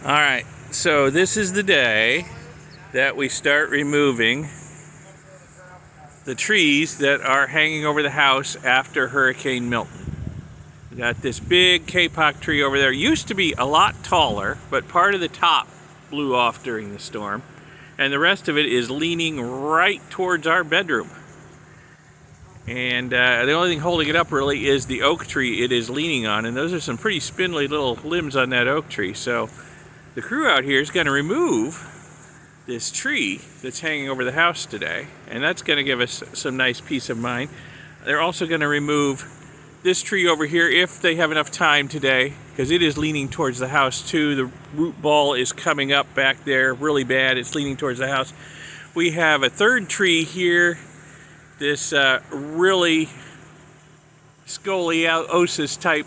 Alright, so this is the day that we start removing the trees that are hanging over the house after Hurricane Milton. We got this big kapok tree over there. It used to be a lot taller, but part of the top blew off during the storm, and the rest of it is leaning right towards our bedroom. And the only thing holding it up really is the oak tree it is leaning on, and those are some pretty spindly little limbs on that oak tree. So the crew out here is going to remove this tree that's hanging over the house today, and that's going to give us some nice peace of mind. They're also going to remove this tree over here if they have enough time today, because it is leaning towards the house too. The root ball is coming up back there really bad. It's leaning towards the house. We have a third tree here, this really scoliosis type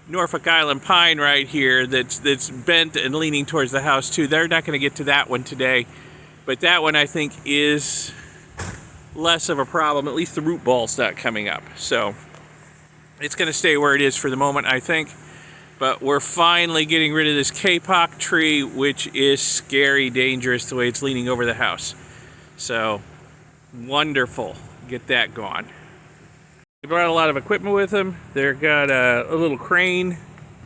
Norfolk Island pine right here that's bent and leaning towards the house too. They're not going to get to that one today, but that one I think is less of a problem. At least the root ball's not coming up, so it's going to stay where it is for the moment, I think. But we're finally getting rid of this kapok tree, which is scary dangerous the way it's leaning over the house. So wonderful, get that gone. They brought a lot of equipment with them. They've got a little crane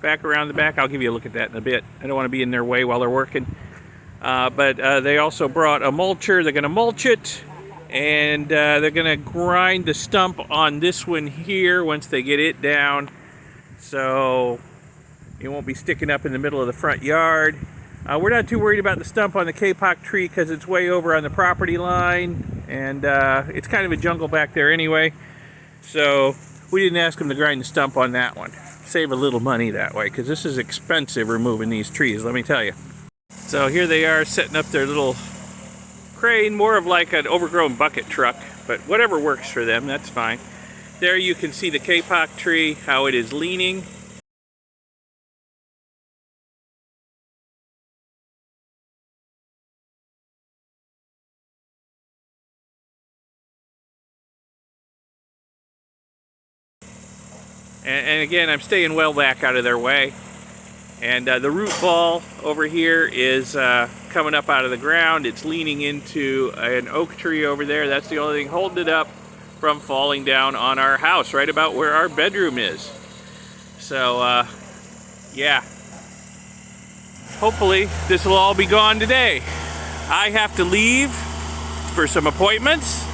back around the back. I'll give you a look at that in a bit. I don't want to be in their way while they're working. But they also brought a mulcher. They're going to mulch it, and they're going to grind the stump on this one here once they get it down, so it won't be sticking up in the middle of the front yard. We're not too worried about the stump on the kapok tree because it's way over on the property line, and it's kind of a jungle back there anyway. So we didn't ask them to grind the stump on that one. Save a little money that way, because this is expensive removing these trees, let me tell you. So here they are setting up their little crane, more of like an overgrown bucket truck, but whatever works for them, that's fine. There you can see the kapok tree, how it is leaning. And again, I'm staying well back out of their way. And the root ball over here is coming up out of the ground. It's leaning into an oak tree over there. That's the only thing holding it up from falling down on our house, right about where our bedroom is. So, yeah. Hopefully, this will all be gone today. I have to leave for some appointments,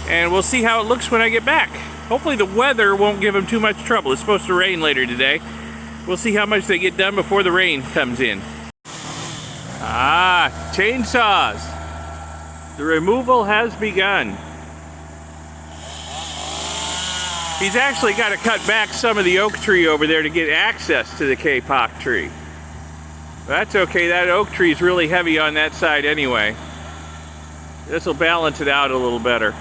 and we'll see how it looks when I get back. Hopefully the weather won't give them too much trouble. It's supposed to rain later today. We'll see how much they get done before the rain comes in. Chainsaws. The removal has begun. He's actually got to cut back some of the oak tree over there to get access to the kapok tree. That's okay, that oak tree is really heavy on that side anyway. This will balance it out a little better.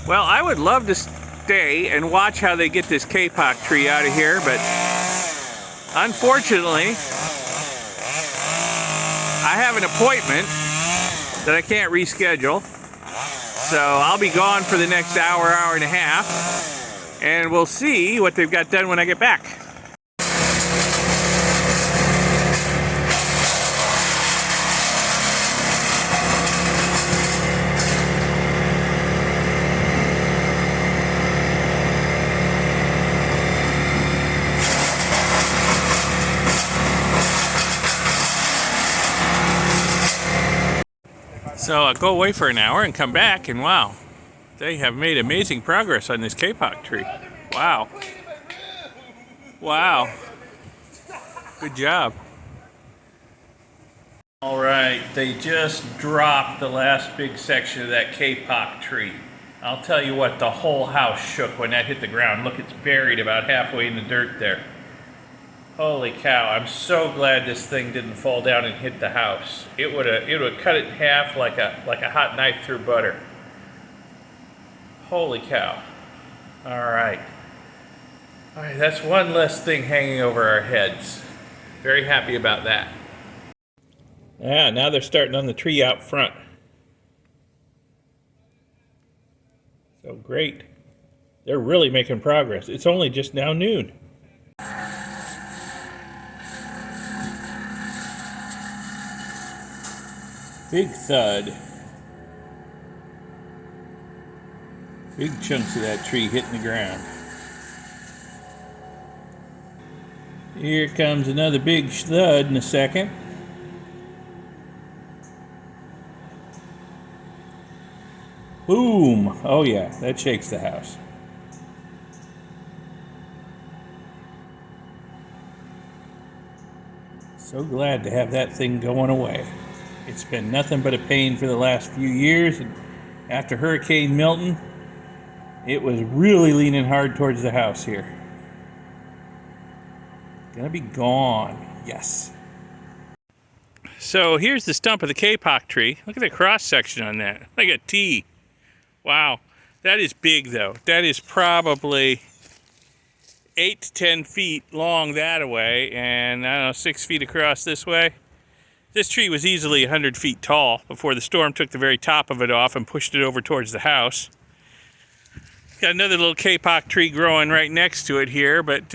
Well, I would love to stay and watch how they get this kapok tree out of here, but unfortunately, I have an appointment that I can't reschedule, so I'll be gone for the next hour, hour and a half, and we'll see what they've got done when I get back. So I'll go away for an hour and come back, and wow, they have made amazing progress on this kapok tree. Wow. Wow. Good job. All right, they just dropped the last big section of that kapok tree. I'll tell you what, the whole house shook when that hit the ground. Look, it's buried about halfway in the dirt there. Holy cow, I'm so glad this thing didn't fall down and hit the house. It would have cut it in half like a hot knife through butter. Holy cow. All right. All right, that's one less thing hanging over our heads. Very happy about that. Yeah, now they're starting on the tree out front. So great. They're really making progress. It's only just now noon. Big thud. Big chunks of that tree hitting the ground. Here comes another big thud in a second. Boom! Oh yeah, that shakes the house. So glad to have that thing going away. It's been nothing but a pain for the last few years, and after Hurricane Milton, it was really leaning hard towards the house here. Gonna be gone, yes. So here's the stump of the kapok tree. Look at the cross section on that, like a T. Wow, that is big though. That is probably 8 to 10 feet long that way, and I don't know, 6 feet across this way. This tree was easily 100 feet tall before the storm took the very top of it off and pushed it over towards the house. Got another little kapok tree growing right next to it here, but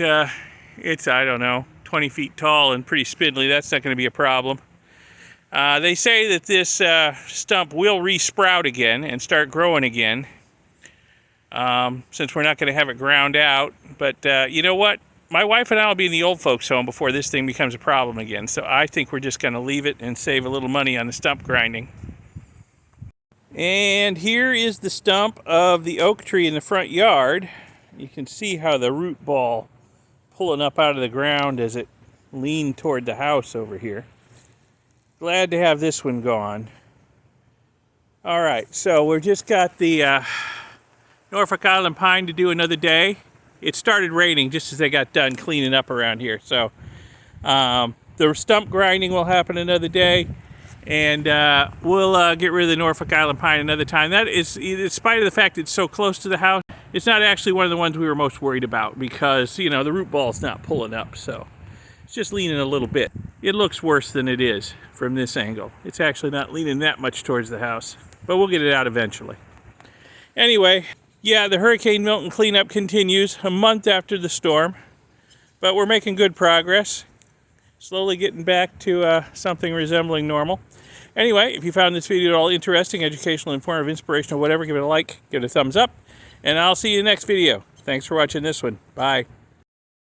it's, I don't know, 20 feet tall and pretty spindly. That's not going to be a problem. They say that this stump will re-sprout again and start growing again, since we're not going to have it ground out. But you know what? My wife and I will be in the old folks home before this thing becomes a problem again. So I think we're just going to leave it and save a little money on the stump grinding. And here is the stump of the oak tree in the front yard. You can see how the root ball pulling up out of the ground as it leaned toward the house over here. Glad to have this one gone. All right, so we've just got the Norfolk Island pine to do another day. It started raining just as they got done cleaning up around here. So the stump grinding will happen another day, and we'll get rid of the Norfolk Island pine another time. That is, in spite of the fact it's so close to the house, it's not actually one of the ones we were most worried about because, you know, the root ball's not pulling up, so it's just leaning a little bit. It looks worse than it is from this angle. It's actually not leaning that much towards the house, but we'll get it out eventually. Anyway, yeah, the Hurricane Milton cleanup continues a month after the storm, but we're making good progress. Slowly getting back to something resembling normal. Anyway, if you found this video at all interesting, educational, informative, inspirational, whatever, give it a like, give it a thumbs up, and I'll see you in the next video. Thanks for watching this one. Bye.